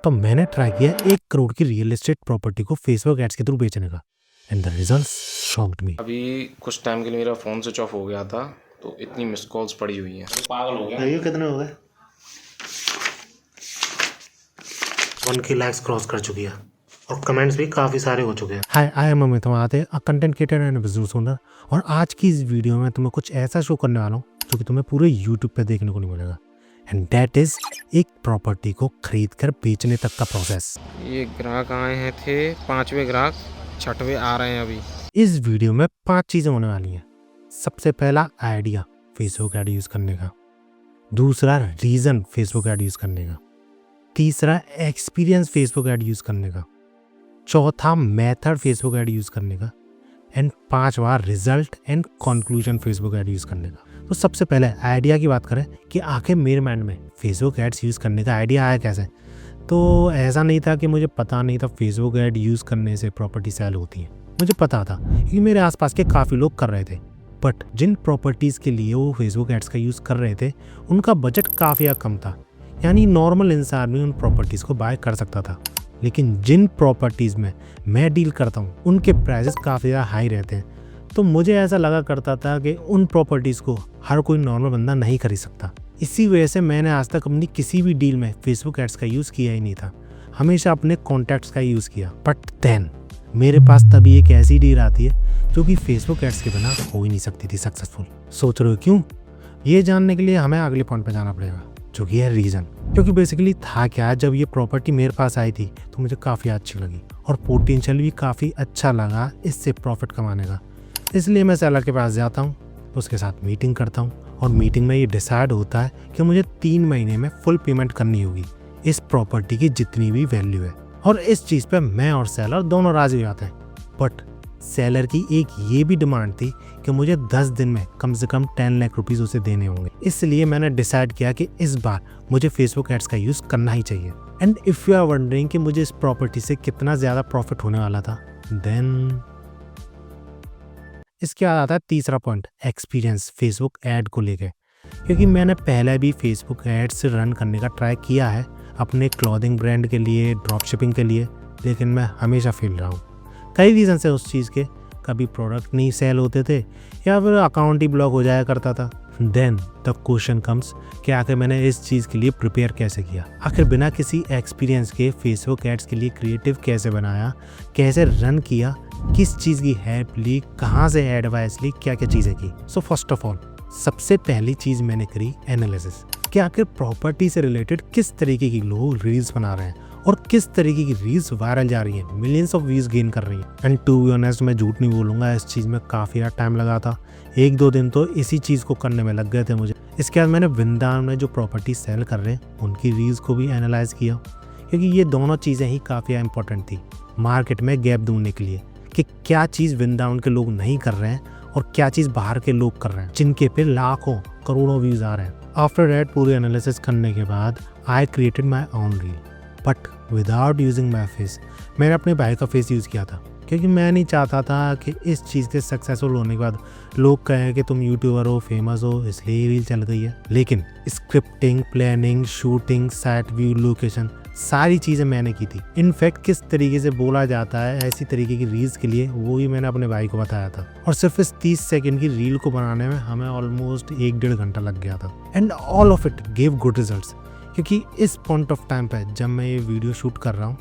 तो मैंने ट्राई किया 1 करोड़ की रियल एस्टेट प्रॉपर्टी को फेसबुक एड्स के थ्रू बेचने का एंड द रिजल्ट्स शॉक्ड मी। अभी कुछ टाइम के लिए मेरा फ़ोन स्विच ऑफ हो गया था, तो इतनी मिस कॉल्स पड़ी हुई हैं, पागल हो गया। ये कितने हो गए? 1K लाइक्स क्रॉस कर चुकी है और कमेंट्स भी काफ़ी सारे हो चुके हैं। हाय, आई एम अमित आते a content creator and business owner, और आज की इस वीडियो में तुम्हें कुछ ऐसा शो करने वाला हूँ जो कि तुम्हें पूरे यूट्यूब पे देखने को नहीं मिलेगा, एंड दैट इज एक प्रॉपर्टी को खरीद कर बेचने तक का प्रोसेस। ये ग्राहक आए हैं थे, 5वें ग्राहक, 6वें आ रहे हैं अभी। इस वीडियो में 5 चीज़ें होने वाली हैं। सबसे पहला आइडिया फेसबुक ऐड यूज़ करने का, दूसरा रीज़न फेसबुक ऐड यूज़ करने का, तीसरा एक्सपीरियंस फेसबुक ऐड यूज़ करने का, चौथा मेथड फेसबुक ऐड यूज़ करने का, एंड 5वां result and conclusion Facebook ad use करने का। तो सबसे पहले आइडिया की बात करें कि आखिर मेरे माइंड में फेसबुक एड्स यूज़ करने का आइडिया आया कैसे। तो ऐसा नहीं था कि मुझे पता नहीं था फेसबुक ऐड यूज़ करने से प्रॉपर्टी सेल होती है, मुझे पता था क्योंकि मेरे आसपास के काफ़ी लोग कर रहे थे। बट जिन प्रॉपर्टीज़ के लिए वो फेसबुक एड्स का यूज़ कर रहे थे उनका बजट काफ़ी कम था, यानी नॉर्मल इंसान भी उन प्रॉपर्टीज़ को बाय कर सकता था। लेकिन जिन प्रॉपर्टीज़ में मैं डील करता हूँ उनके प्राइसेस काफ़ी ज़्यादा हाई रहते हैं, तो मुझे ऐसा लगा करता था कि उन प्रॉपर्टीज़ को हर कोई नॉर्मल बंदा नहीं खरीद सकता। इसी वजह से मैंने आज तक अपनी किसी भी डील में फेसबुक एड्स का यूज़ किया ही नहीं था, हमेशा अपने कॉन्टैक्ट्स का यूज़ किया। बट देन मेरे पास तभी एक ऐसी डील आती है जो कि फेसबुक एड्स के बिना हो ही नहीं सकती थी सक्सेसफुल। सोच रहे हो क्यों? ये जानने के लिए हमें अगले पॉइंट पे जाना पड़ेगा, जो कि है रीज़न। क्योंकि बेसिकली था क्या, जब ये प्रॉपर्टी मेरे पास आई थी तो मुझे काफ़ी अच्छी लगी और पोटेंशियल भी काफ़ी अच्छा लगा इससे प्रॉफिट कमाने का। इसलिए मैं सेलर के पास जाता हूँ, उसके साथ मीटिंग करता हूँ और मीटिंग में ये डिसाइड होता है कि मुझे 3 महीने में फुल पेमेंट करनी होगी इस प्रॉपर्टी की जितनी भी वैल्यू है। और इस चीज़ पे मैं और सेलर दोनों राजी हो जाते हैं। बट सेलर की एक ये भी डिमांड थी कि मुझे 10 दिन में कम से कम 10 लाख रुपीज़ उसे देने होंगे। इसलिए मैंने डिसाइड किया कि इस बार मुझे फेसबुक एड्स का यूज़ करना ही चाहिए। And if you are wondering कि मुझे इस प्रॉपर्टी से कितना ज़्यादा प्रॉफिट होने वाला था, देन इसके बाद आता है तीसरा पॉइंट, एक्सपीरियंस फेसबुक ऐड को लेके। क्योंकि मैंने पहले भी फेसबुक एड्स रन करने का ट्राई किया है अपने क्लॉथिंग ब्रांड के लिए, ड्रॉप शिपिंग के लिए, लेकिन मैं हमेशा फेल रहा हूँ। कई रीज़न से उस चीज़ के, कभी प्रोडक्ट नहीं सेल होते थे या फिर अकाउंट ही ब्लॉक हो जाया करता था। देन द क्वेश्चन कम्स कि आखिर मैंने इस चीज़ के लिए प्रिपेयर कैसे किया, आखिर बिना किसी एक्सपीरियंस के फेसबुक एड्स के लिए क्रिएटिव कैसे बनाया, कैसे रन किया, किस चीज़ की हेल्प ली, कहाँ से एडवाइस ली, क्या क्या चीज़ें की। सो फर्स्ट ऑफ ऑल सबसे पहली चीज़ मैंने करी एनालिसिस कि आखिर प्रॉपर्टी से रिलेटेड किस तरीके की लोग रील्स बना रहे हैं और किस तरीके की रील्स वायरल जा रही हैं, मिलियंस ऑफ व्यूज गेन कर रही हैं। एंड टू बी ऑनेस्ट मैं झूठ नहीं बोलूँगा, इस चीज़ में काफ़ी टाइम लगा था। 1-2 दिन तो इसी चीज़ को करने में लग गए थे मुझे। इसके बाद मैंने वृंदावन में जो प्रॉपर्टी सेल कर रहे हैं उनकी रील्स को भी एनालाइज किया, क्योंकि ये दोनों चीज़ें ही काफ़ी इंपॉर्टेंट थी मार्केट में गैप ढूंढने के लिए कि क्या चीज़ वृंदावन के लोग नहीं कर रहे हैं और क्या चीज़ बाहर के लोग कर रहे हैं जिनके पे लाखों करोड़ों व्यूज़ आ रहे हैं। आफ्टर दैट पूरी एनालिसिस करने के बाद I created my own reel, but without using my face. मैंने अपने भाई का फेस यूज़ किया था क्योंकि मैं नहीं चाहता था कि इस चीज़ के सक्सेसफुल होने के बाद लोग कहें कि तुम यूट्यूबर हो, फेमस हो, इसलिए रील चल गई है। लेकिन scripting, planning, shooting, site view, location, सारी चीज़ें मैंने की थी। इनफैक्ट किस तरीके से बोला जाता है ऐसी तरीके की रील्स के लिए, वो ही मैंने अपने भाई को बताया था। और सिर्फ इस 30 सेकंड की रील को बनाने में हमें ऑलमोस्ट 1-1.5 घंटा लग गया था। And all of it give good results, क्योंकि इस पॉइंट ऑफ टाइम पे जब मैं ये वीडियो शूट कर रहा हूँ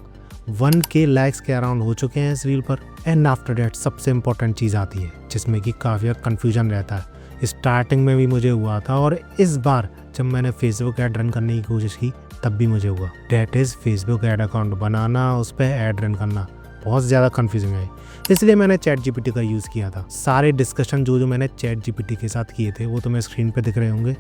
1K लाइक्स के अराउंड हो चुके हैं इस रील पर। एंड आफ्टर डेट सबसे इम्पोर्टेंट चीज़ आती है जिसमें कि काफ़ी कन्फ्यूजन रहता है। स्टार्टिंग में भी मुझे हुआ था और इस बार जब मैंने फेसबुक ऐड रन करने की कोशिश की तब भी मुझे हुआ। That is Facebook ad account बनाना, उस पर ऐड रन करना बहुत ज़्यादा कन्फ्यूजिंग है। इसलिए मैंने चैट जीपीटी का यूज़ किया था। सारे डिस्कशन जो मैंने चैट जीपीटी के साथ किए थे वो तुम्हें स्क्रीन पे दिख रहे होंगे,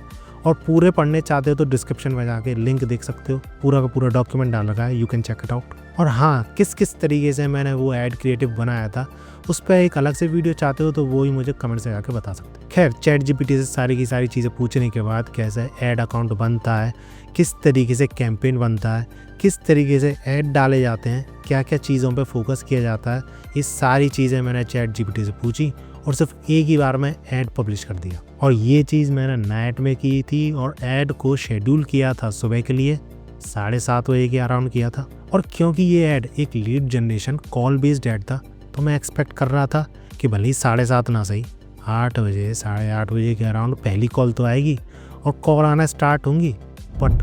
और पूरे पढ़ने चाहते हो तो डिस्क्रिप्शन में जाके लिंक देख सकते हो, पूरा का पूरा डॉक्यूमेंट डाल रखा है, you can check it out. और हाँ, किस किस तरीके से मैंने वो ऐड क्रिएटिव बनाया था उस पर एक अलग से वीडियो चाहते हो तो वो ही मुझे कमेंट से जाके बता सकते हो। खैर, चैट जीपीटी से सारी की सारी चीज़ें पूछने के बाद कैसे ऐड अकाउंट बनता है, किस तरीके से कैंपेन बनता है, किस तरीके से ऐड डाले जाते हैं, क्या क्या चीज़ों पे फोकस किया जाता है, ये सारी चीज़ें मैंने चैट जीपीटी से पूछी और सिर्फ एक ही बार में ऐड पब्लिश कर दिया। और ये चीज़ मैंने नाइट में की थी और ऐड को शेड्यूल किया था सुबह के लिए 7:30 बजे के अराउंड किया था। और क्योंकि ये ऐड एक lead generation call based add था, तो मैं एक्सपेक्ट कर रहा था कि भले ही 7:30 ना सही, 8 बजे 8:30 बजे के अराउंड पहली कॉल तो आएगी और कॉल आना स्टार्ट होंगी। बट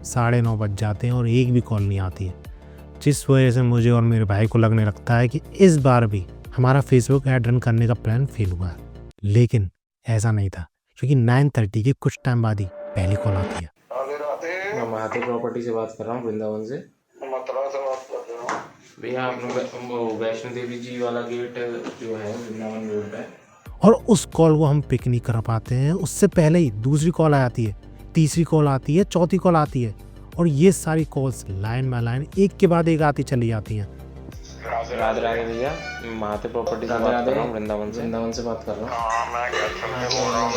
9:30 बज जाते हैं और एक भी कॉल नहीं आती है, जिस वजह से मुझे और मेरे भाई को लगने लगता है कि इस बार भी हमारा फेसबुक ऐड रन करने का प्लान फेल हुआ है। लेकिन ऐसा नहीं था, क्योंकि 9:30 के कुछ टाइम बाद ही पहली कॉल आती है। मैं महाते प्रॉपर्टी से बात कर रहा हूँ, वृंदावन से। मतरा से बात कर रहे हो भैया आपने वो वैष्णो देवी जी वाला गेट जो है वृंदावन रोड पे, और उस कॉल को हम पिक नहीं कर पाते हैं, उससे पहले ही दूसरी कॉल आती है, तीसरी कॉल आती है, चौथी कॉल आती है, और ये सारी कॉल्स लाइन बाय लाइन एक के बाद एक आती चली जाती हैं। राधे राधे भैया, मैं महाते प्रॉपर्टी से बात कर रहा हूँ, वृंदावन से बात कर रहा हूँ। हाँ मैं क्या बोल रहा हूँ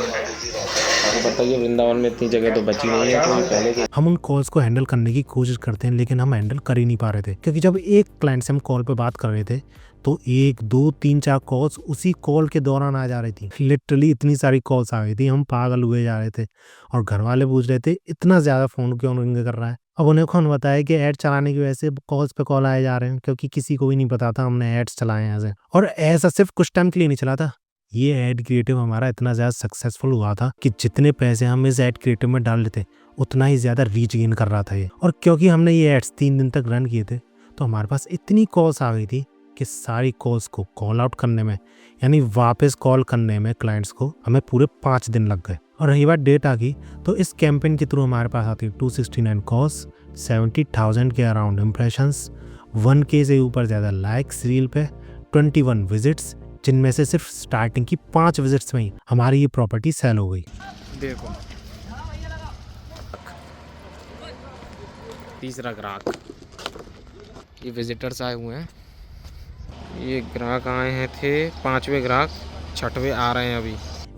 आपको बताइए वृंदावन में इतनी जगह तो बची नहीं है, तो पहले के हम उन कॉल्स को हैंडल करने की कोशिश करते हैं, लेकिन हम हैंडल कर ही नहीं पा रहे थे, क्योंकि जब एक क्लाइंट से हम कॉल पे बात कर रहे थे तो 1 2 3 4 कॉल्स उसी कॉल के दौरान आ जा रही थी। लिटरली इतनी सारी कॉल्स आ गई थी, हम पागल हुए जा रहे थे। और घर वाले पूछ रहे थे इतना ज़्यादा फ़ोन क्यों रिंग कर रहा है। अब उन्हें कौन बताया कि ऐड चलाने की वजह से कॉल्स पे कॉल आए जा रहे हैं, क्योंकि किसी को भी नहीं पता था हमने एड्स चलाए हैं ऐसे। और ऐसा सिर्फ कुछ टाइम के लिए नहीं चला था, ये ऐड क्रिएटिव हमारा इतना ज़्यादा सक्सेसफुल हुआ था कि जितने पैसे हम इस ऐड क्रिएटिव में डाल लेते उतना ही ज़्यादा रीच गेन कर रहा था ये। और क्योंकि हमने ये एड्स 3 दिन तक रन किए थे, तो हमारे पास इतनी कॉल्स आ गई थी कि सारी कॉल्स को कॉल आउट करने में, यानी वापस कॉल करने में क्लाइंट्स को हमें पूरे 5 दिन लग गए। और रही बात डेटा की, तो इस कैंपेन के थ्रू हमारे पास आती 269 कॉल्स, 70,000 के अराउंड इम्प्रेशंस, 1K से ऊपर ज़्यादा लाइक्स रील पे, 21 विजिट्स, जिनमें से सिर्फ स्टार्टिंग की 5 विजिट्स में ही हमारी ये प्रॉपर्टी सेल हो गई। देखो तीसरा ग्राहक, ये विजिटर्स आए हुए हैं, ये ग्राहक आए हैं थे, 5वें ग्राहक, 6वें आ रहे हैं अभी।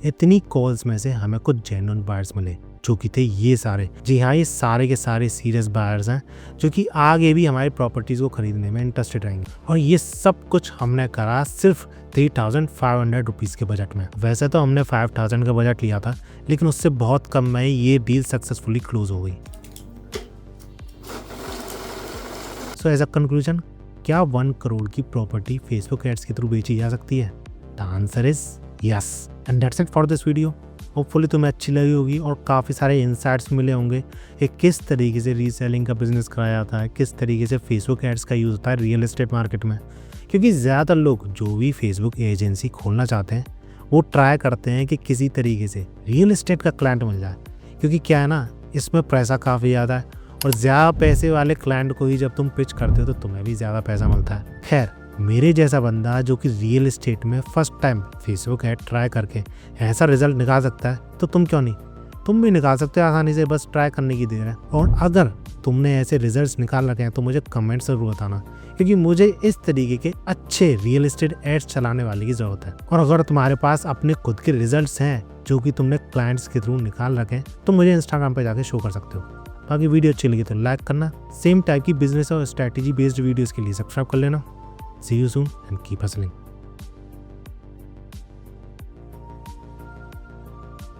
इतनी कॉल्स में से हमें कुछ जेन्युइन बायर्स मिले, जो कि थे ये सारे। जी हाँ, ये सारे के सारे सीरियस बायर्स हैं, जो कि आगे भी हमारी प्रॉपर्टीज़ को खरीदने में इंटरेस्टेड रहेंगे। और ये सब कुछ हमने करा सिर्फ 3,500 रुपीज़ के बजट में। वैसे तो हमने 5,000 का बजट लिया था, लेकिन उससे बहुत कम में ये डील सक्सेसफुली क्लोज हो गई। सो एज अ कंक्लूजन, क्या 1 करोड़ की प्रॉपर्टी फेसबुक एड्स के थ्रू बेची जा सकती है? The answer is yes. And that's it for this video. Hopefully तुम्हें अच्छी लगी होगी और काफ़ी सारे इंसाइट्स मिले होंगे कि किस तरीके से रीसेलिंग का बिजनेस कराया जाता है, किस तरीके से फेसबुक एड्स का यूज़ होता है रियल एस्टेट मार्केट में। क्योंकि ज़्यादातर लोग जो भी फेसबुक एजेंसी खोलना चाहते हैं, वो ट्राई करते हैं कि किसी तरीके से रियल एस्टेट का क्लाइंट मिल जाए। क्योंकि क्या है ना, इसमें पैसा काफ़ी ज़्यादा है, और ज़्यादा पैसे वाले क्लाइंट को ही जब तुम पिच करते हो तो तुम्हें भी ज़्यादा पैसा मिलता है। खैर, मेरे जैसा बंदा जो कि रियल एस्टेट में first time Facebook ad try करके ऐसा रिजल्ट निकाल सकता है, तो तुम क्यों नहीं, तुम भी निकाल सकते हो आसानी से, बस ट्राई करने की देर है। और अगर तुमने ऐसे रिजल्ट्स निकाल रखे हैं तो मुझे कमेंट ज़रूर बताना, क्योंकि मुझे इस तरीके के अच्छे रियल एस्टेट एड्स चलाने वाले की ज़रूरत है। और अगर तुम्हारे पास अपने खुद के रिजल्ट्स हैं जो कि तुमने क्लाइंट्स के थ्रू निकाल रखे हैं, तो मुझे इंस्टाग्राम पर जाकर शो कर सकते हो। बाकी वीडियो अच्छी लगी तो लाइक करना, सेम टाइप की बिजनेस और स्ट्रैटेजी बेस्ड वीडियोस के लिए सब्सक्राइब कर लेना। See you soon and keep hustling.